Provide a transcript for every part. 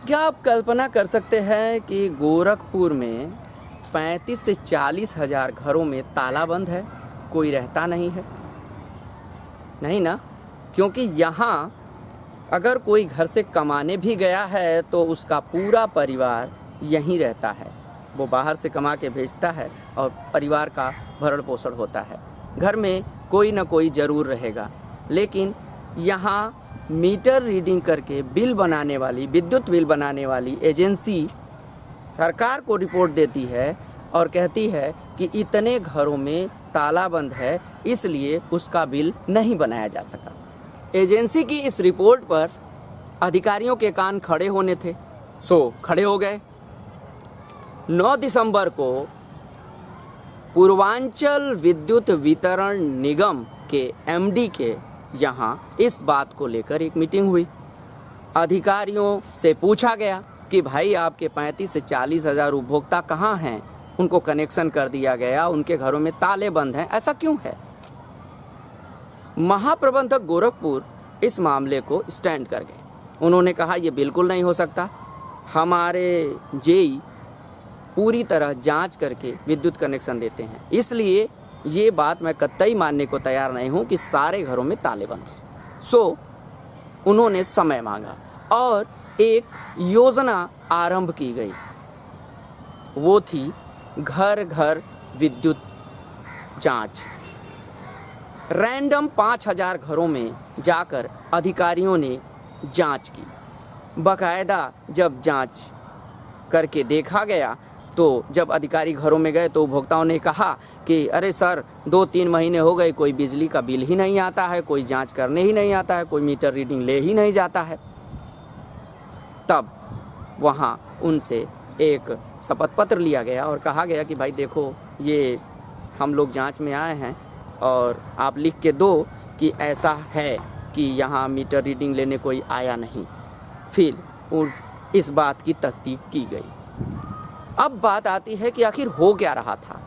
क्या आप कल्पना कर सकते हैं कि गोरखपुर में 35 से 40 हज़ार घरों में ताला बंद है, कोई रहता नहीं है? नहीं ना, क्योंकि यहाँ अगर कोई घर से कमाने भी गया है तो उसका पूरा परिवार यहीं रहता है। वो बाहर से कमा के भेजता है और परिवार का भरण पोषण होता है। घर में कोई ना कोई ज़रूर रहेगा, लेकिन यहाँ मीटर रीडिंग करके बिल बनाने वाली, विद्युत बिल बनाने वाली एजेंसी सरकार को रिपोर्ट देती है और कहती है कि इतने घरों में ताला बंद है, इसलिए उसका बिल नहीं बनाया जा सका। एजेंसी की इस रिपोर्ट पर अधिकारियों के कान खड़े होने थे, सो खड़े हो गए। 9 दिसंबर को पूर्वांचल विद्युत वितरण निगम के एमडी के यहाँ इस बात को लेकर एक मीटिंग हुई। अधिकारियों से पूछा गया कि भाई आपके 35 से 40 हज़ार उपभोक्ता कहाँ हैं? उनको कनेक्शन कर दिया गया, उनके घरों में ताले बंद हैं, ऐसा क्यों है? महाप्रबंधक गोरखपुर इस मामले को स्टैंड कर गए। उन्होंने कहा ये बिल्कुल नहीं हो सकता, हमारे जेई पूरी तरह जांच करके विद्युत कनेक्शन देते हैं, इसलिए ये बात मैं कतई मानने को तैयार नहीं हूँ कि सारे घरों में ताले बंद हैं। सो उन्होंने समय मांगा और एक योजना आरंभ की गई। वो थी घर घर विद्युत जांच। रैंडम 5000 घरों में जाकर अधिकारियों ने जांच की। बाकायदा जब जांच करके देखा गया तो जब अधिकारी घरों में गए तो उपभोक्ताओं ने कहा कि अरे सर 2-3 महीने हो गए, कोई बिजली का बिल ही नहीं आता है, कोई जांच करने ही नहीं आता है, कोई मीटर रीडिंग ले ही नहीं जाता है। तब वहाँ उनसे एक शपथ पत्र लिया गया और कहा गया कि भाई देखो, ये हम लोग जांच में आए हैं और आप लिख के दो कि ऐसा है कि यहाँ मीटर रीडिंग लेने कोई आया नहीं। फिर इस बात की तस्दीक की गई। अब बात आती है कि आखिर हो क्या रहा था।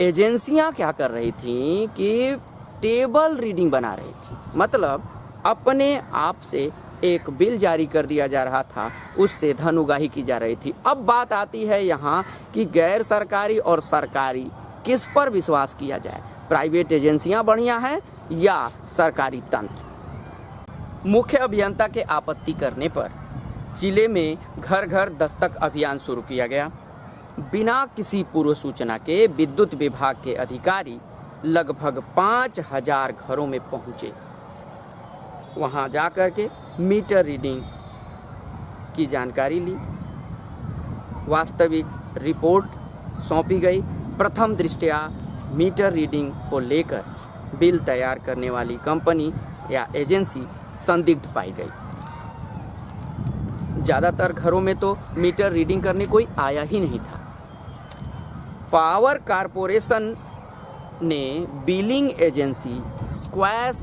एजेंसियां क्या कर रही थीं कि टेबल रीडिंग बना रही थी, मतलब अपने आप से एक बिल जारी कर दिया जा रहा था, उससे धन उगाही की जा रही थी। अब बात आती है यहाँ कि गैर सरकारी और सरकारी किस पर विश्वास किया जाए, प्राइवेट एजेंसियां बढ़िया हैं या सरकारी तंत्र। मुख्य अभियंता के आपत्ति करने पर जिले में घर घर दस्तक अभियान शुरू किया गया। बिना किसी पूर्व सूचना के विद्युत विभाग के अधिकारी लगभग 5000 घरों में पहुंचे। वहां जाकर के मीटर रीडिंग की जानकारी ली, वास्तविक रिपोर्ट सौंपी गई। प्रथम दृष्टया मीटर रीडिंग को लेकर बिल तैयार करने वाली कंपनी या एजेंसी संदिग्ध पाई गई। ज़्यादातर घरों में तो मीटर रीडिंग करने कोई आया ही नहीं था। पावर कारपोरेशन ने बिलिंग एजेंसी स्क्वैश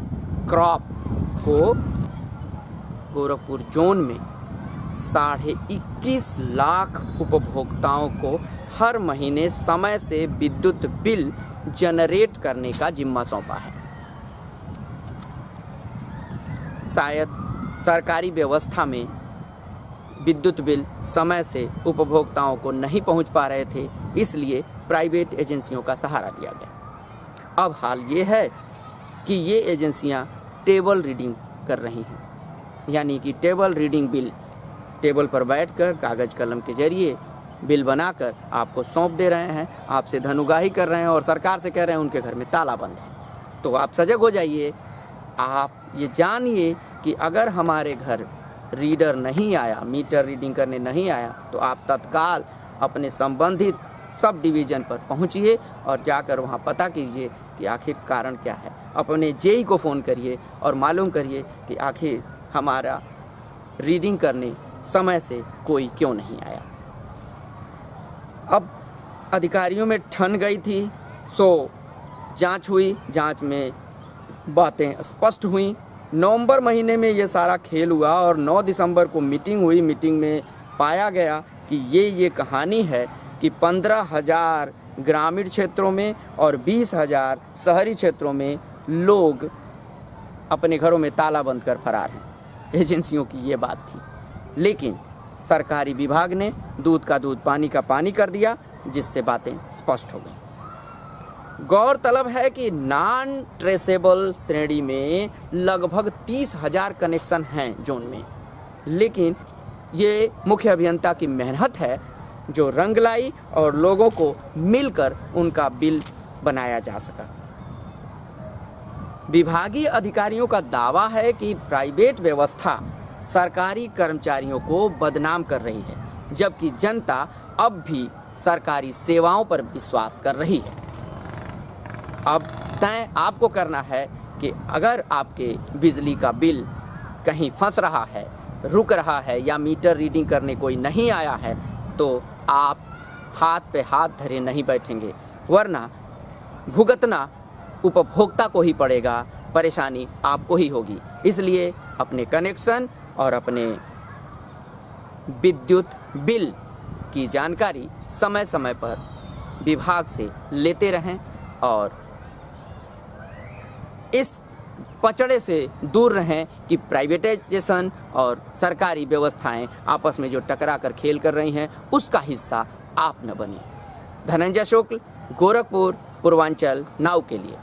क्रॉप को गोरखपुर जोन में 21.5 लाख उपभोक्ताओं को हर महीने समय से विद्युत बिल जनरेट करने का जिम्मा सौंपा है। शायद सरकारी व्यवस्था में विद्युत बिल समय से उपभोक्ताओं को नहीं पहुंच पा रहे थे, इसलिए प्राइवेट एजेंसियों का सहारा लिया गया। अब हाल ये है कि ये एजेंसियां टेबल रीडिंग कर रही हैं, यानी कि टेबल रीडिंग बिल, टेबल पर बैठकर कागज़ कलम के जरिए बिल बनाकर आपको सौंप दे रहे हैं, आपसे धन उगाही कर रहे हैं और सरकार से कह रहे हैं उनके घर में ताला बंद है। तो आप सजग हो जाइए, आप ये जानिए कि अगर हमारे घर रीडर नहीं आया, मीटर रीडिंग करने नहीं आया, तो आप तत्काल अपने संबंधित सब डिवीज़न पर पहुंचिए और जाकर वहां पता कीजिए कि आखिर कारण क्या है। अपने जेई को फ़ोन करिए और मालूम करिए कि आखिर हमारा रीडिंग करने समय से कोई क्यों नहीं आया। अब अधिकारियों में ठन गई थी, सो जांच हुई, जांच में बातें स्पष्ट हुई। नवंबर महीने में ये सारा खेल हुआ और 9 दिसंबर को मीटिंग हुई। मीटिंग में पाया गया कि ये कहानी है कि 15,000 ग्रामीण क्षेत्रों में और 20,000 शहरी क्षेत्रों में लोग अपने घरों में ताला बंद कर फरार हैं। एजेंसियों की ये बात थी। लेकिन सरकारी विभाग ने दूध का दूध पानी का पानी कर दिया, जिससे बातें स्पष्ट हो गई। गौरतलब है कि नॉन ट्रेसेबल श्रेणी में लगभग 30,000 कनेक्शन हैं जोन में, लेकिन ये मुख्य अभियंता की मेहनत है जो रंग लाई और लोगों को मिलकर उनका बिल बनाया जा सका। विभागीय अधिकारियों का दावा है कि प्राइवेट व्यवस्था सरकारी कर्मचारियों को बदनाम कर रही है, जबकि जनता अब भी सरकारी सेवाओं पर विश्वास कर रही है। अब तय आपको करना है कि अगर आपके बिजली का बिल कहीं फंस रहा है, रुक रहा है या मीटर रीडिंग करने कोई नहीं आया है, तो आप हाथ पे हाथ धरे नहीं बैठेंगे, वरना भुगतना उपभोक्ता को ही पड़ेगा, परेशानी आपको ही होगी। इसलिए अपने कनेक्शन और अपने विद्युत बिल की जानकारी समय समय पर विभाग से लेते रहें और इस पचड़े से दूर रहें कि प्राइवेटाइजेशन और सरकारी व्यवस्थाएं आपस में जो टकरा कर खेल कर रही हैं, उसका हिस्सा आप न बने। धनंजय शुक्ल, गोरखपुर, पूर्वांचल नाउ के लिए।